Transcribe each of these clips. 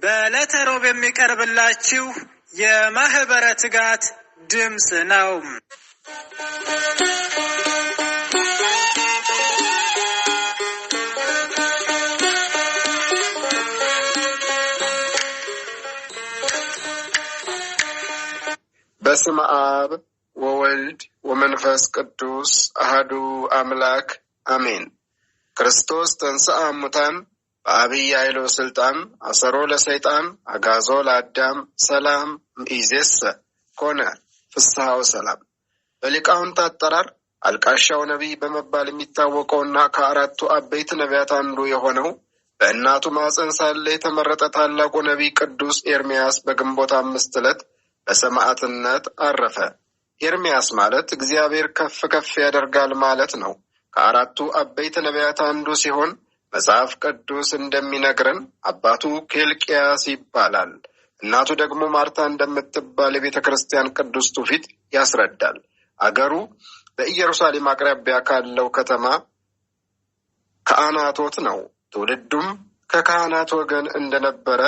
በዕለተ ሮብ የሚቀርብላችሁ የማህበረ ትጋት ድምጽ ነው። በስመ አብ ወወልድ ወመንፈስ ቅዱስ አሐዱ አምላክ አሜን። ክርስቶስ ተንሥአ እሙታን በዐቢይ ኃይሎ ስልጣን አሰሮ ለሰይጣን አግዓዞ ለአዳም ሰላም እምይእዜሰ ኮነ ፍስሐ ወሰላም። በሊቃውንት አጠራር አልቃሻው ነቢይ በመባል የሚታወቀውና ከአራቱ አበይት ነቢያት አንዱ የሆነው በእናቱ ማኅፀን ሳለ የተመረጠ ታላቁ ነቢይ ቅዱስ ኤርምያስ በግንቦት 5 ዕለት በሰማዕትነት አረፈ። ኤርምያስ ማለት እግዚአብሔር ከፍ ከፍ ያደርጋል ማለት ነው። ከአራቱ አበይት ነቢያት አንዱ ሲሆን መጽሐፍ ቅዱስ እንደሚነግረን አባቱ ኬልቅያስ ይባላል። እናቱ ደግሞ ማርታ እንደምትባል የቤተ ክርስቲያን ቅዱስ ትውፊት ያስረዳል። አገሩ በኢየሩሳሌም አቅራቢያ ካለው ከተማ ከአናቶት ነው። ትውልዱም ከካህናት ወገን እንደነበረ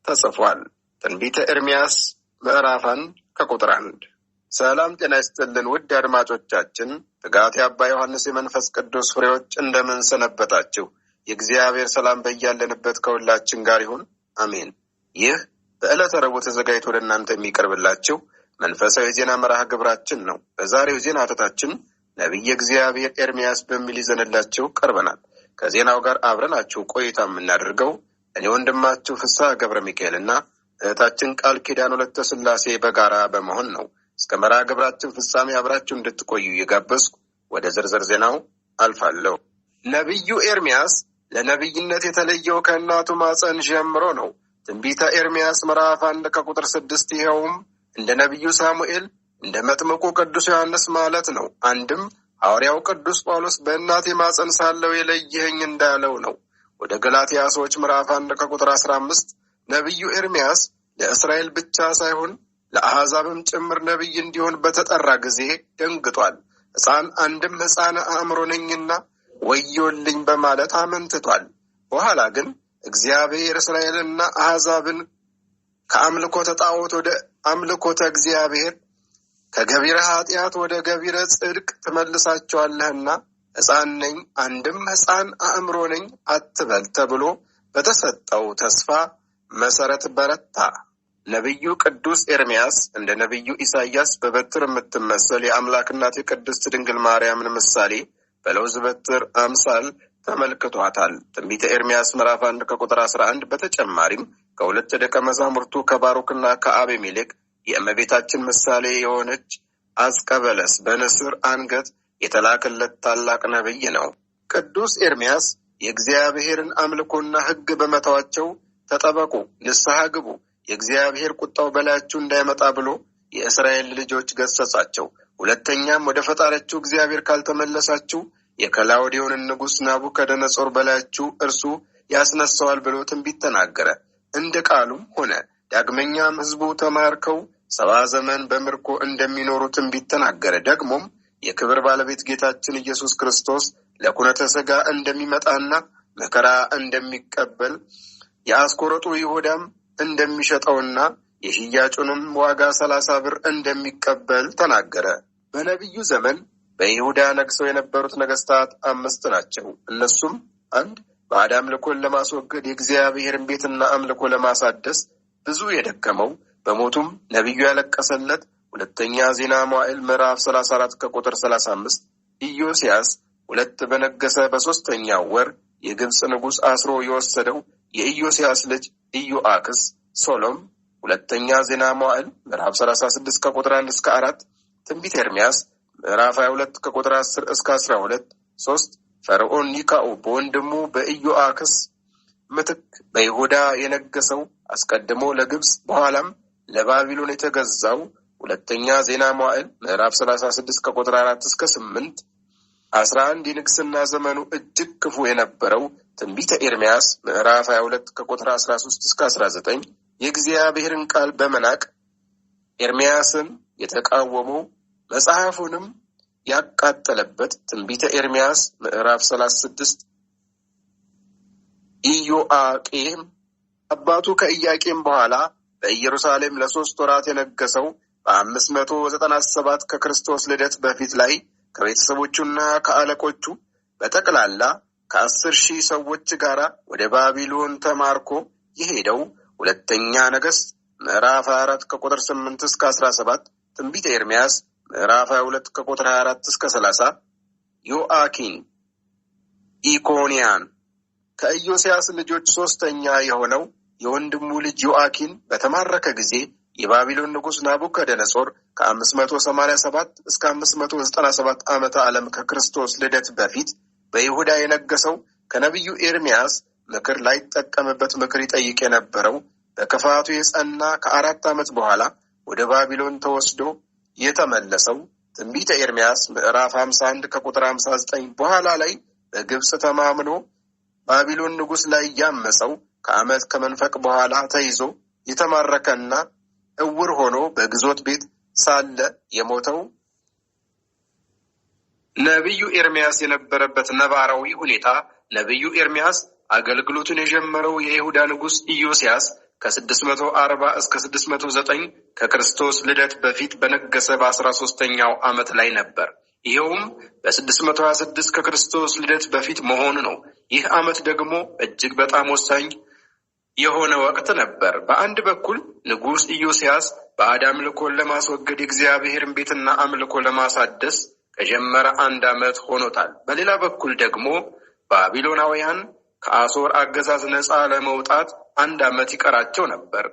ተጽፏል። ትንቢተ ኤርምያስ ምዕራፍ 1 ከቁጥር 1። ሰላም ጤና ይስጥልን ውድ አድማጮቻችን፣ ትጋት የአባ ዮሐንስ የመንፈስ ቅዱስ ፍሬዎች እንደምን ሰነበታችሁ? የእግዚአብሔር ሰላም በያለንበት ከሁላችን ጋር ይሁን፣ አሜን። ይህ በዕለተ ረቡዕ ተዘጋጅቶ ወደ እናንተ የሚቀርብላችሁ መንፈሳዊ ዜና መርሃ ግብራችን ነው። በዛሬው ዜና አተታችን ነቢየ እግዚአብሔር ኤርምያስ በሚል ይዘንላችሁ ቀርበናል። ከዜናው ጋር አብረናችሁ ቆይታ የምናደርገው እኔ ወንድማችሁ ፍስሐ ገብረ ሚካኤልና እህታችን ቃል ኪዳን ወለተ ሥላሴ በጋራ በመሆን ነው። እስከ መርሃ ግብራችን ፍጻሜ አብራችሁ እንድትቆዩ እየጋበዝኩ ወደ ዝርዝር ዜናው አልፋለሁ። ነቢዩ ኤርምያስ ለነቢይነት የተለየው ከእናቱ ማኅፀን ጀምሮ ነው። ትንቢተ ኤርምያስ ምዕራፍ 1 ከቁጥር 6 ይኸውም እንደ ነቢዩ ሳሙኤል እንደ መጥምቁ ቅዱስ ዮሐንስ ማለት ነው። አንድም ሐዋርያው ቅዱስ ጳውሎስ በእናቴ ማኅፀን ሳለሁ የለየኸኝ እንዳለው ነው። ወደ ገላትያ ሰዎች ምዕራፍ 1 ከቁጥር 15 ነቢዩ ኤርምያስ ለእስራኤል ብቻ ሳይሆን ለአሕዛብም ጭምር ነቢይ እንዲሆን በተጠራ ጊዜ ደንግጧል። አንድም ሕፃነ አእምሮ ነኝና ወዮልኝ በማለት አመንትቷል። በኋላ ግን እግዚአብሔር እስራኤልና አሕዛብን ከአምልኮተ ጣዖት ወደ አምልኮተ እግዚአብሔር ከገቢረ ኃጢአት ወደ ገቢረ ጽድቅ ትመልሳቸዋለህና ሕፃን ነኝ አንድም ሕፃን አእምሮ ነኝ አትበል ተብሎ በተሰጠው ተስፋ መሰረት በረታ። ነቢዩ ቅዱስ ኤርምያስ እንደ ነቢዩ ኢሳይያስ በበትር የምትመሰል የአምላክ እናት የቅድስት ድንግል ማርያምን ምሳሌ በለውዝ በትር አምሳል ተመልክቷታል። ትንቢተ ኤርምያስ ምዕራፍ 1 ከቁጥር 11 በተጨማሪም ከሁለት ደቀ መዛሙርቱ ከባሮክና ከአቤሜሌክ የእመቤታችን ምሳሌ የሆነች አዝቀበለስ በንስር አንገት የተላከለት ታላቅ ነቢይ ነው። ቅዱስ ኤርምያስ የእግዚአብሔርን አምልኮና ሕግ በመተዋቸው ተጠበቁ፣ ንስሐ ግቡ፣ የእግዚአብሔር ቁጣው በላያችሁ እንዳይመጣ ብሎ የእስራኤል ልጆች ገሰጻቸው። ሁለተኛም ወደ ፈጣሪያችሁ እግዚአብሔር ካልተመለሳችሁ የከላውዴዎንን ንጉሥ ናቡከደነጾር በላያችሁ እርሱ ያስነሳዋል ብሎ ትንቢት ተናገረ። እንደ ቃሉም ሆነ። ዳግመኛም ሕዝቡ ተማርከው 70 ዘመን በምርኮ እንደሚኖሩ ትንቢት ተናገረ። ደግሞም የክብር ባለቤት ጌታችን ኢየሱስ ክርስቶስ ለኩነተ ሥጋ እንደሚመጣና መከራ እንደሚቀበል የአስቆሮጡ ይሁዳም እንደሚሸጠውና የሽያጩንም ዋጋ 30 ብር እንደሚቀበል ተናገረ። በነቢዩ ዘመን በይሁዳ ነግሰው የነበሩት ነገስታት 5 ናቸው። እነሱም 1 ባዕድ አምልኮን ለማስወገድ የእግዚአብሔርን ቤትና አምልኮ ለማሳደስ ብዙ የደከመው በሞቱም ነቢዩ ያለቀሰለት 2ኛ ዜና መዋዕል ምዕራፍ 34 ከቁጥር 35 ኢዮስያስ 2 በነገሰ በ3ኛው ወር የግብፅ ንጉሥ አስሮ የወሰደው የኢዮስያስ ልጅ ኢዮአክስ ሶሎም 2ኛ ዜና መዋዕል ምዕራፍ 36 ከቁጥር 1 እስከ 4 ትንቢተ ኤርምያስ ምዕራፍ 22 ከቁጥር 10 እስከ 12 3 ፈርዖን ኒካኡ በወንድሙ በኢዮአክስ ምትክ በይሁዳ የነገሰው አስቀድሞ ለግብፅ በኋላም ለባቢሎን የተገዛው 2ኛ ዜና መዋዕል ምዕራፍ 36 ከቁጥር 4 እስከ 8 11 የንግስና ዘመኑ እጅግ ክፉ የነበረው ትንቢተ ኤርምያስ ምዕራፍ 22 ከቁጥር 13 እስከ 19 የእግዚአብሔርን ቃል በመናቅ ኤርምያስን የተቃወመው መጽሐፉንም ያቃጠለበት ትንቢተ ኤርምያስ ምዕራፍ 36 ኢዮአቄም አባቱ ከኢያቄም በኋላ በኢየሩሳሌም ለ3 ወራት የነገሰው በ597 ከክርስቶስ ልደት በፊት ላይ ከቤተሰቦቹና ከአለቆቹ በጠቅላላ ከ10,000 ሰዎች ጋር ወደ ባቢሎን ተማርኮ የሄደው ሁለተኛ ነገሥት ምዕራፍ 24 ከቁጥር 8 እስከ 17፣ ትንቢተ ኤርምያስ ምዕራፍ 22 ከቁጥር 24 እስከ 30፣ ዮአኪን ኢኮንያን ከኢዮስያስ ልጆች 3ኛ የሆነው የወንድሙ ልጅ ዮአኪን በተማረከ ጊዜ የባቢሎን ንጉሥ ናቡከደነጾር ከ587 እስከ 597 ዓመተ ዓለም ከክርስቶስ ልደት በፊት በይሁዳ የነገሰው ከነቢዩ ኤርምያስ ምክር ላይጠቀምበት ምክር ይጠይቅ የነበረው በክፋቱ የጸና ከ4 ዓመት በኋላ ወደ ባቢሎን ተወስዶ የተመለሰው ትንቢተ ኤርምያስ ምዕራፍ 51 ከቁጥር 59 በኋላ ላይ በግብጽ ተማምኖ ባቢሎን ንጉሥ ላይ ያመፀው ከዓመት ከመንፈቅ በኋላ ተይዞ የተማረከና እውር ሆኖ በግዞት ቤት ሳለ የሞተው ነቢዩ ኤርምያስ የነበረበት ነባራዊ ሁኔታ ነቢዩ ኤርምያስ አገልግሎቱን የጀመረው የይሁዳ ንጉሥ ኢዮስያስ ከ640 እስከ 609 ከክርስቶስ ልደት በፊት በነገሰ በ13ኛው ዓመት ላይ ነበር። ይኸውም በ626 ከክርስቶስ ልደት በፊት መሆኑ ነው። ይህ ዓመት ደግሞ እጅግ በጣም ወሳኝ የሆነ ወቅት ነበር። በአንድ በኩል ንጉሥ ኢዮስያስ ባዕድ አምልኮን ለማስወገድ የእግዚአብሔርን ቤትና አምልኮ ለማሳደስ ከጀመረ 1 ዓመት ሆኖታል። በሌላ በኩል ደግሞ ባቢሎናውያን ከአሦር አገዛዝ ነፃ ለመውጣት 1 ዓመት ይቀራቸው ነበር።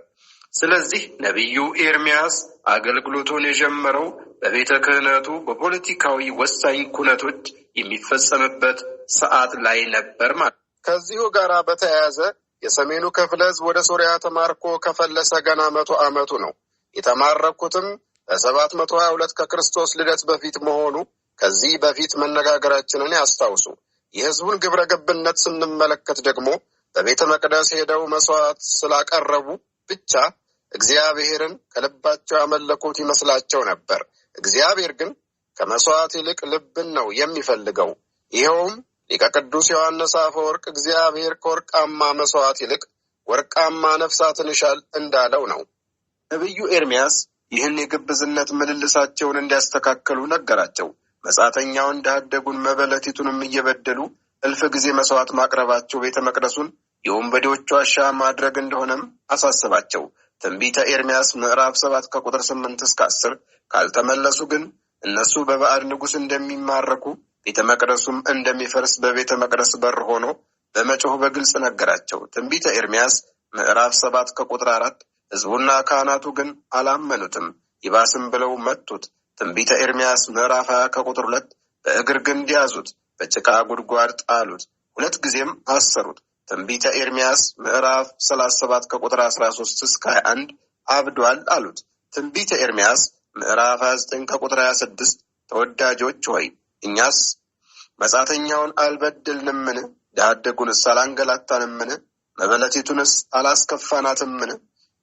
ስለዚህ ነቢዩ ኤርምያስ አገልግሎቱን የጀመረው በቤተ ክህነቱ በፖለቲካዊ ወሳኝ ኩነቶች የሚፈጸምበት ሰዓት ላይ ነበር ማለት። ከዚሁ ጋር በተያያዘ የሰሜኑ ክፍለ ሕዝብ ወደ ሶርያ ተማርኮ ከፈለሰ ገና 100 ዓመቱ ነው። የተማረኩትም በ722 ከክርስቶስ ልደት በፊት መሆኑ ከዚህ በፊት መነጋገራችንን ያስታውሱ። የሕዝቡን ግብረ ገብነት ስንመለከት ደግሞ በቤተ መቅደስ ሄደው መስዋዕት ስላቀረቡ ብቻ እግዚአብሔርን ከልባቸው ያመለኩት ይመስላቸው ነበር። እግዚአብሔር ግን ከመስዋዕት ይልቅ ልብን ነው የሚፈልገው። ይኸውም ሊቀ ቅዱስ ዮሐንስ አፈወርቅ እግዚአብሔር ከወርቃማ መስዋዕት ይልቅ ወርቃማ ነፍሳትን ይሻል እንዳለው ነው። ነቢዩ ኤርምያስ ይህን የግብዝነት ምልልሳቸውን እንዲያስተካከሉ ነገራቸው። መጻተኛውን ድሀ አደጉን መበለቲቱንም እየበደሉ እልፍ ጊዜ መስዋዕት ማቅረባቸው ቤተ መቅደሱን የወንበዴዎች ዋሻ ማድረግ እንደሆነም አሳስባቸው። ትንቢተ ኤርምያስ ምዕራፍ 7 ከቁጥር 8 እስከ 10 ካልተመለሱ ግን እነሱ በባዕድ ንጉሥ እንደሚማረኩ ቤተ መቅደሱም እንደሚፈርስ በቤተ መቅደስ በር ሆኖ በመጮህ በግልጽ ነገራቸው። ትንቢተ ኤርምያስ ምዕራፍ 7 ከቁጥር 4 ሕዝቡና ካህናቱ ግን አላመኑትም፣ ይባስም ብለው መቱት። ትንቢተ ኤርምያስ ምዕራፍ 20 ከቁጥር 2 በእግር ግንድ ያዙት፣ በጭቃ ጉድጓድ ጣሉት፣ 2 ጊዜም አሰሩት። ትንቢተ ኤርምያስ ምዕራፍ 37 ከቁጥር 13 እስከ 21 አብዷል አሉት። ትንቢተ ኤርምያስ ምዕራፍ 29 ከቁጥር 26 ተወዳጆች ሆይ እኛስ መጻተኛውን አልበደልንምን? ድሀ አደጉንስ አላንገላታንምን? መበለቲቱንስ አላስከፋናትምን?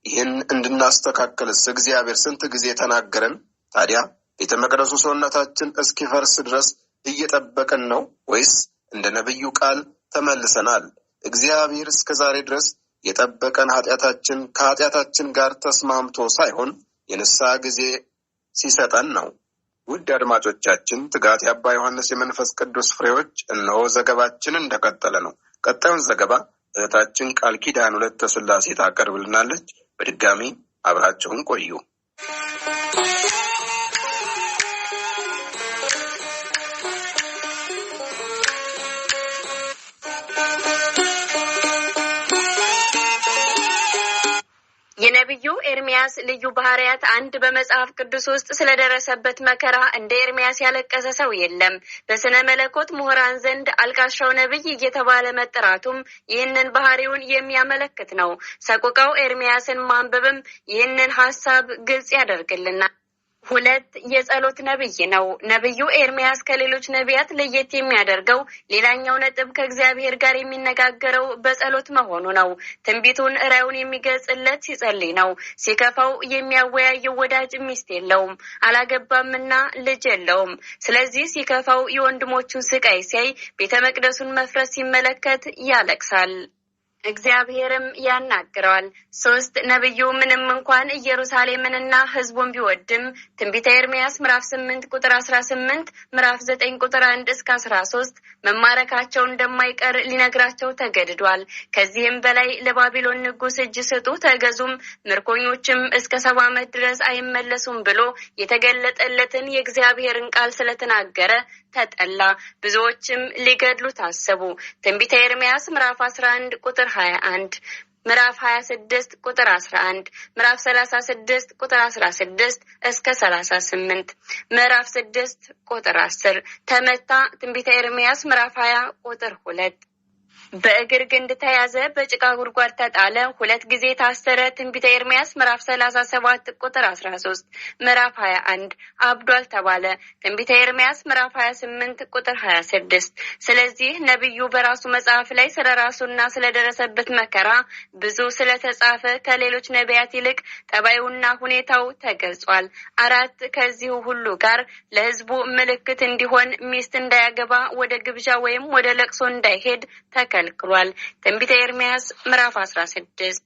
ይህን እንድናስተካከልስ እግዚአብሔር ስንት ጊዜ ተናገረን? ታዲያ ቤተ መቅደሱ ሰውነታችን እስኪፈርስ ድረስ እየጠበቅን ነው ወይስ እንደ ነቢዩ ቃል ተመልሰናል? እግዚአብሔር እስከ ዛሬ ድረስ የጠበቀን ኃጢአታችን ከኃጢአታችን ጋር ተስማምቶ ሳይሆን የንስሐ ጊዜ ሲሰጠን ነው። ውድ አድማጮቻችን፣ ትጋት የአባ ዮሐንስ የመንፈስ ቅዱስ ፍሬዎች እነሆ ዘገባችን እንደቀጠለ ነው። ቀጣዩን ዘገባ እህታችን ቃል ኪዳን ወለተ ሥላሴ ታቀርብልናለች። በድጋሚ አብራችሁን ቆዩ። የነቢዩ ኤርምያስ ልዩ ባህሪያት 1 በመጽሐፍ ቅዱስ ውስጥ ስለደረሰበት መከራ እንደ ኤርምያስ ያለቀሰ ሰው የለም። በስነ መለኮት ምሁራን ዘንድ አልቃሻው ነቢይ እየተባለ መጠራቱም ይህንን ባህሪውን የሚያመለክት ነው። ሰቆቃው ኤርምያስን ማንበብም ይህንን ሐሳብ ግልጽ ያደርግልናል። 2 የጸሎት ነቢይ ነው። ነቢዩ ኤርምያስ ከሌሎች ነቢያት ለየት የሚያደርገው ሌላኛው ነጥብ ከእግዚአብሔር ጋር የሚነጋገረው በጸሎት መሆኑ ነው። ትንቢቱን ራእዩን የሚገልጽለት ሲጸልይ ነው። ሲከፋው የሚያወያየው ወዳጅ ሚስት የለውም፣ አላገባምና ልጅ የለውም። ስለዚህ ሲከፋው የወንድሞቹን ስቃይ ሲያይ፣ ቤተ መቅደሱን መፍረስ ሲመለከት ያለቅሳል። እግዚአብሔርም ያናግረዋል። 3 ነብዩ ምንም እንኳን ኢየሩሳሌምንና ሕዝቡን ቢወድም ትንቢተ ኤርምያስ ምዕራፍ 8 ቁጥር 18 ምዕራፍ 9 ቁጥር 1 እስከ 13 መማረካቸው እንደማይቀር ሊነግራቸው ተገድዷል። ከዚህም በላይ ለባቢሎን ንጉሥ እጅ ስጡ፣ ተገዙም፣ ምርኮኞችም እስከ 70 ዓመት ድረስ አይመለሱም ብሎ የተገለጠለትን የእግዚአብሔርን ቃል ስለተናገረ ተጠላ። ብዙዎችም ሊገድሉ ታሰቡ። ትንቢተ ኤርምያስ ምዕራፍ 11 ቁጥር 21 ምዕራፍ 26 ቁጥር 11 ምዕራፍ 36 ቁጥር 16 እስከ 38 ምዕራፍ 6 ቁጥር 10 ተመታ። ትንቢተ ኤርምያስ ምዕራፍ 20 ቁጥር 2 በእግር ግንድ ተያዘ፣ በጭቃ ጉድጓድ ተጣለ፣ 2 ጊዜ ታሰረ። ትንቢተ ኤርምያስ ምዕራፍ 37 ቁጥር 13 ምዕራፍ 21 አብዷል ተባለ። ትንቢተ ኤርምያስ ምዕራፍ 28 ቁጥር 26 ስለዚህ ነብዩ በራሱ መጽሐፍ ላይ ስለራሱና ስለደረሰበት መከራ ብዙ ስለተጻፈ ከሌሎች ነቢያት ይልቅ ጠባዩና ሁኔታው ተገልጿል። 4 ከዚሁ ሁሉ ጋር ለሕዝቡ ምልክት እንዲሆን ሚስት እንዳያገባ፣ ወደ ግብዣ ወይም ወደ ለቅሶ እንዳይሄድ ተከልክሏል። ትንቢተ ኤርምያስ ምዕራፍ 16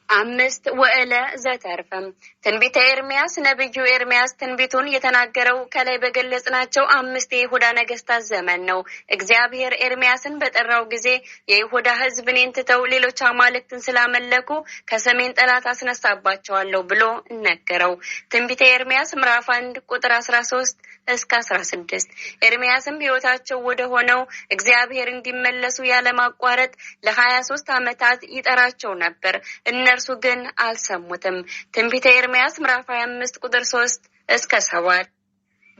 5 ወእለ ዘተርፈም ትንቢተ ኤርምያስ ነብዩ ኤርምያስ ትንቢቱን የተናገረው ከላይ በገለጽናቸው 5 የይሁዳ ነገስታት ዘመን ነው። እግዚአብሔር ኤርምያስን በጠራው ጊዜ የይሁዳ ሕዝብ እኔን ትተው ሌሎች አማልክትን ስላመለኩ ከሰሜን ጠላት አስነሳባቸዋለሁ ብሎ ነገረው። ትንቢተ ኤርምያስ ምዕራፍ 1 ቁጥር 13 እስከ 16 ኤርምያስም ሕይወታቸው ወደ ሆነው እግዚአብሔር እንዲመለሱ ያለማቋረጥ ለ23 ዓመታት ይጠራቸው ነበር። እነርሱ ግን አልሰሙትም። ትንቢተ ኤርምያስ ምዕራፍ 25 ቁጥር 3 እስከ 7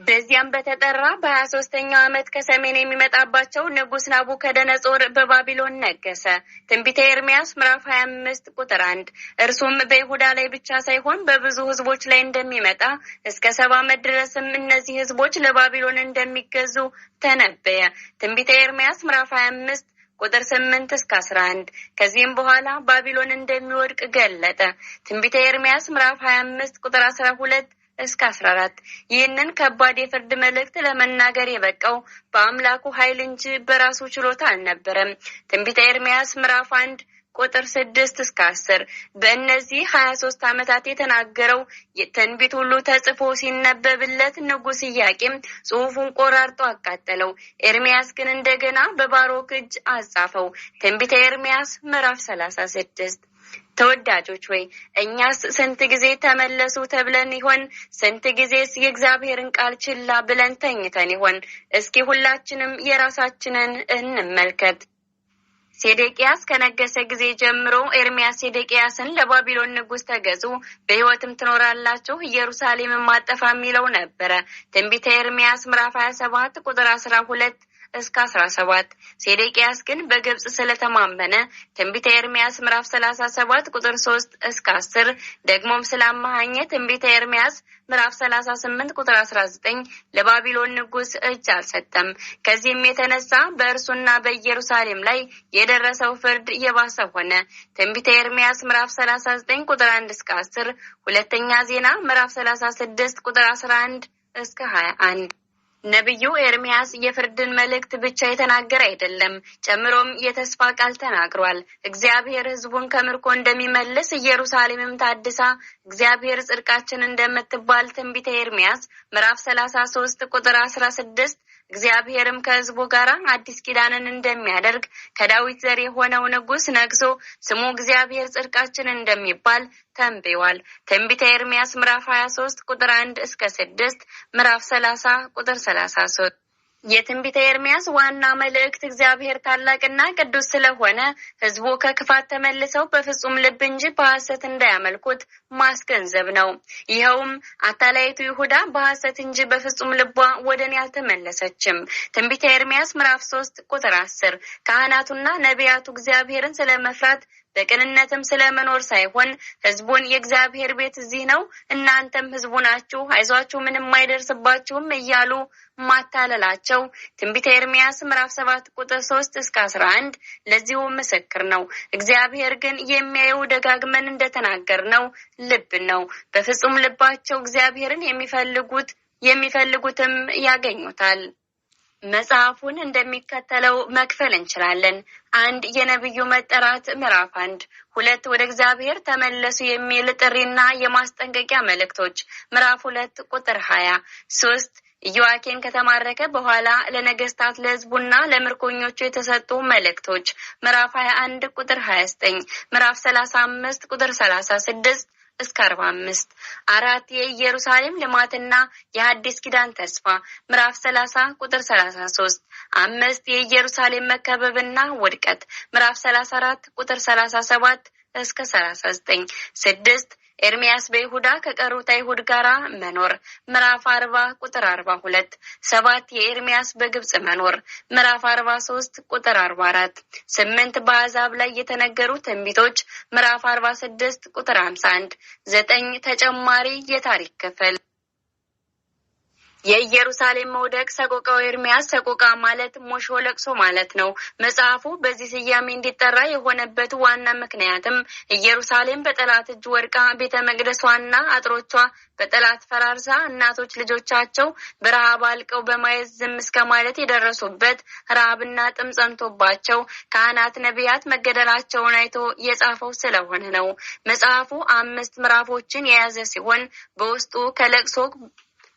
በዚያም በተጠራ በ23ኛው ዓመት ከሰሜን የሚመጣባቸው ንጉሥ ናቡከደነጾር በባቢሎን ነገሰ። ትንቢተ ኤርምያስ ምዕራፍ 25 ቁጥር 1 እርሱም በይሁዳ ላይ ብቻ ሳይሆን በብዙ ህዝቦች ላይ እንደሚመጣ እስከ 70 ዓመት ድረስም እነዚህ ህዝቦች ለባቢሎን እንደሚገዙ ተነበየ። ትንቢተ ኤርምያስ ምዕራፍ 25 ቁጥር 8 እስከ 11 ከዚህም በኋላ ባቢሎን እንደሚወድቅ ገለጠ። ትንቢተ ኤርምያስ ምዕራፍ 25 ቁጥር 12 እስከ 14 ይህንን ከባድ የፍርድ መልእክት ለመናገር የበቃው በአምላኩ ኃይል እንጂ በራሱ ችሎታ አልነበረም። ትንቢተ ኤርምያስ ምዕራፍ 1 ቁጥር 6 እስከ 10 በእነዚህ 23 ዓመታት የተናገረው ትንቢት ሁሉ ተጽፎ ሲነበብለት ንጉሥ ኢያቄም ጽሑፉን ቆራርጦ አቃጠለው። ኤርምያስ ግን እንደገና በባሮክ እጅ አጻፈው። ትንቢተ ኤርምያስ ምዕራፍ 36 ተወዳጆች ሆይ እኛስ ስንት ጊዜ ተመለሱ ተብለን ይሆን? ስንት ጊዜስ የእግዚአብሔርን ቃል ችላ ብለን ተኝተን ይሆን? እስኪ ሁላችንም የራሳችንን እንመልከት። ሴዴቅያስ ከነገሰ ጊዜ ጀምሮ ኤርምያስ ሴዴቅያስን ለባቢሎን ንጉሥ ተገዙ፣ በሕይወትም ትኖራላችሁ፣ ኢየሩሳሌምን ማጠፋ የሚለው ነበረ። ትንቢተ ኤርምያስ ምዕራፍ 27 ቁጥር 12 እስከ 17 ሴዴቅያስ ግን በግብጽ ስለተማመነ ትንቢተ ኤርምያስ ምዕራፍ 37 ቁጥር 3 እስከ 10 ደግሞም ስላመሃኘ ትንቢተ ኤርምያስ ምዕራፍ 38 ቁጥር 19 ለባቢሎን ንጉሥ እጅ አልሰጠም። ከዚህም የተነሳ በእርሱና በኢየሩሳሌም ላይ የደረሰው ፍርድ የባሰ ሆነ። ትንቢተ ኤርምያስ ምዕራፍ 39 ቁጥር 1 እስከ 10 ሁለተኛ ዜና ምዕራፍ 36 ቁጥር 11 እስከ 21 ነብዩ ኤርምያስ የፍርድን መልእክት ብቻ የተናገረ አይደለም፣ ጨምሮም የተስፋ ቃል ተናግሯል። እግዚአብሔር ሕዝቡን ከምርኮ እንደሚመልስ፣ ኢየሩሳሌምም ታድሳ እግዚአብሔር ጽድቃችን እንደምትባል ትንቢተ ኤርምያስ ምዕራፍ 33 ቁጥር 16 እግዚአብሔርም ከሕዝቡ ጋር አዲስ ኪዳንን እንደሚያደርግ ከዳዊት ዘር የሆነው ንጉሥ ነግሶ ስሙ እግዚአብሔር ጽድቃችን እንደሚባል ተንብዮአል። ትንቢተ ኤርምያስ ምዕራፍ 23 ቁጥር 1 እስከ 6 ምዕራፍ 30 ቁጥር 33 የትንቢተ ኤርምያስ ዋና መልእክት እግዚአብሔር ታላቅና ቅዱስ ስለሆነ ሕዝቡ ከክፋት ተመልሰው በፍጹም ልብ እንጂ በሐሰት እንዳያመልኩት ማስገንዘብ ነው። ይኸውም አታላይቱ ይሁዳ በሐሰት እንጂ በፍጹም ልቧ ወደኔ አልተመለሰችም። ትንቢተ ኤርምያስ ምዕራፍ 3 ቁጥር 10 ካህናቱና ነቢያቱ እግዚአብሔርን ስለመፍራት በቅንነትም ስለመኖር ሳይሆን ሕዝቡን የእግዚአብሔር ቤት እዚህ ነው፣ እናንተም ሕዝቡ ናችሁ፣ አይዟችሁ፣ ምንም አይደርስባችሁም እያሉ ማታለላቸው ትንቢተ ኤርምያስ ምዕራፍ 7 ቁጥር 3 እስከ 11 ለዚሁ ምስክር ነው። እግዚአብሔር ግን የሚያየው ደጋግመን እንደተናገርነው ልብ ነው። በፍጹም ልባቸው እግዚአብሔርን የሚፈልጉትም ያገኙታል። መጽሐፉን እንደሚከተለው መክፈል እንችላለን። 1 የነብዩ መጠራት ምዕራፍ 1 2 ወደ እግዚአብሔር ተመለሱ የሚል ጥሪና የማስጠንቀቂያ መልእክቶች ምዕራፍ 2 ቁጥር 20 3 ኢዮአቄም ከተማረከ በኋላ ለነገስታት ለሕዝቡና ለምርኮኞቹ የተሰጡ መልእክቶች ምዕራፍ 21 ቁጥር 29 ምዕራፍ 35 ቁጥር 36 እስከ 45 4 የኢየሩሳሌም ልማትና የሐዲስ ኪዳን ተስፋ ምዕራፍ 30 ቁጥር 33 5 የኢየሩሳሌም መከበብና ውድቀት ምዕራፍ 34 ቁጥር 37 እስከ 39 6 ኤርሚያስ በይሁዳ ከቀሩት አይሁድ ጋራ መኖር ምዕራፍ 40 ቁጥር 42 7 የኤርሚያስ በግብጽ መኖር ምዕራፍ 43 ቁጥር 44 8 በአሕዛብ ላይ የተነገሩ ትንቢቶች ምዕራፍ 46 ቁጥር 51 9 ተጨማሪ የታሪክ ክፍል የኢየሩሳሌም መውደቅ ሰቆቃው ኤርሚያስ ሰቆቃ ማለት ሞሾ ለቅሶ ማለት ነው። መጽሐፉ በዚህ ስያሜ እንዲጠራ የሆነበት ዋና ምክንያትም ኢየሩሳሌም በጠላት እጅ ወድቃ ቤተ መቅደሷና አጥሮቿ በጠላት ፈራርሳ እናቶች ልጆቻቸው በረሃብ አልቀው በማየት ዝም እስከ ማለት የደረሱበት ረሃብና ጥም ጸንቶባቸው ካህናት ነቢያት መገደላቸውን አይቶ የጻፈው ስለሆነ ነው። መጽሐፉ 5 ምዕራፎችን የያዘ ሲሆን በውስጡ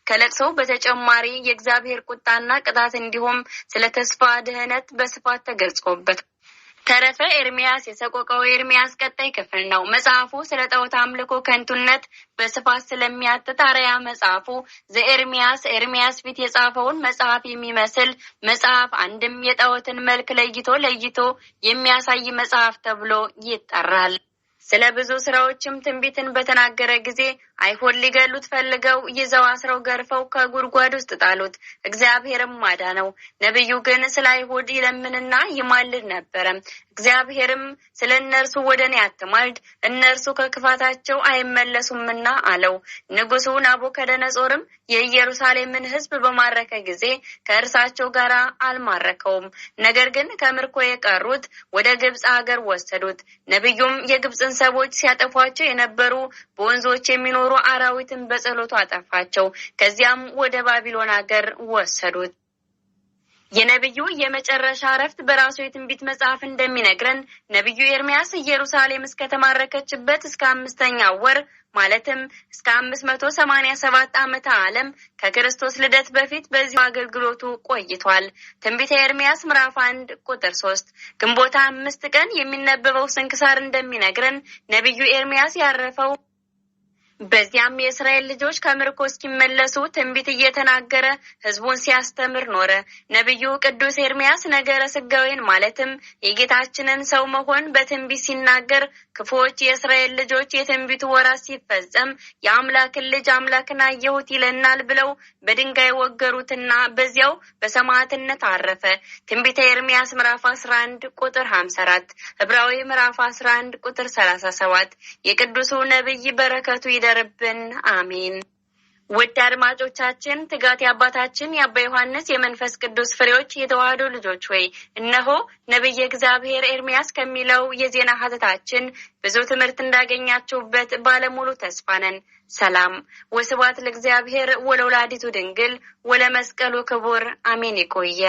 ከለቅሶ በተጨማሪ የእግዚአብሔር ቁጣና ቅጣት እንዲሁም ስለ ተስፋ ድህነት በስፋት ተገልጾበት ተረፈ ኤርሚያስ የሰቆቃው ኤርሚያስ ቀጣይ ክፍል ነው። መጽሐፉ ስለ ጣዖት አምልኮ ከንቱነት በስፋት ስለሚያትት አርያ መጽሐፉ ኤርሚያስ ፊት የጻፈውን መጽሐፍ የሚመስል መጽሐፍ አንድም የጣዖትን መልክ ለይቶ የሚያሳይ መጽሐፍ ተብሎ ይጠራል። ስለ ብዙ ስራዎችም ትንቢትን በተናገረ ጊዜ አይሁድ ሊገሉት ፈልገው ይዘው አስረው ገርፈው ከጉድጓድ ውስጥ ጣሉት። እግዚአብሔርም አዳነው። ነብዩ ግን ስለ አይሁድ ይለምንና ይማልድ ነበረ። እግዚአብሔርም ስለ እነርሱ ወደኔ አትማልድ፣ እነርሱ ከክፋታቸው አይመለሱምና አለው። ንጉሡ ናቡከደነጾርም የኢየሩሳሌምን ሕዝብ በማረከ ጊዜ ከእርሳቸው ጋር አልማረከውም። ነገር ግን ከምርኮ የቀሩት ወደ ግብጽ ሀገር ወሰዱት። ነብዩም የግብጽን ሰዎች ሲያጠፏቸው የነበሩ በወንዞች የሚኖሩ አራዊትን በጸሎቱ አጠፋቸው። ከዚያም ወደ ባቢሎን ሀገር ወሰዱት። የነብዩ የመጨረሻ ዕረፍት በራሱ የትንቢት መጽሐፍ እንደሚነግረን ነብዩ ኤርሚያስ ኢየሩሳሌም እስከተማረከችበት እስከ 5ኛው ወር ማለትም እስከ 587 ዓመተ ዓለም ከክርስቶስ ልደት በፊት በዚህ አገልግሎቱ ቆይቷል። ትንቢተ ኤርሚያስ ምዕራፍ 1 ቁጥር 3 ግንቦት 5 ቀን የሚነበበው ስንክሳር እንደሚነግረን ነብዩ ኤርሚያስ ያረፈው በዚያም የእስራኤል ልጆች ከምርኮ እስኪመለሱ ትንቢት እየተናገረ ሕዝቡን ሲያስተምር ኖረ። ነብዩ ቅዱስ ኤርሚያስ ነገረ ስጋዌን ማለትም የጌታችንን ሰው መሆን በትንቢት ሲናገር ክፉዎች የእስራኤል ልጆች የትንቢቱ ወራት ሲፈጸም የአምላክን ልጅ አምላክን አየሁት ይለናል ብለው በድንጋይ ወገሩትና በዚያው በሰማዕትነት አረፈ። ትንቢተ ኤርሚያስ ምዕራፍ 11 ቁጥር 54፣ ዕብራዊ ምዕራፍ 11 ቁጥር 37። የቅዱሱ ነብይ በረከቱ ይደርብን፣ አሜን። ውድ አድማጮቻችን ትጋት የአባታችን የአባ ዮሐንስ የመንፈስ ቅዱስ ፍሬዎች የተዋህዶ ልጆች ሆይ እነሆ ነብየ እግዚአብሔር ኤርሚያስ ከሚለው የዜና ሀተታችን ብዙ ትምህርት እንዳገኛችሁበት ባለሙሉ ተስፋ ነን። ሰላም ወስብሐት ለእግዚአብሔር ወለወላዲቱ ድንግል ወለመስቀሉ ክቡር አሜን። ይቆየ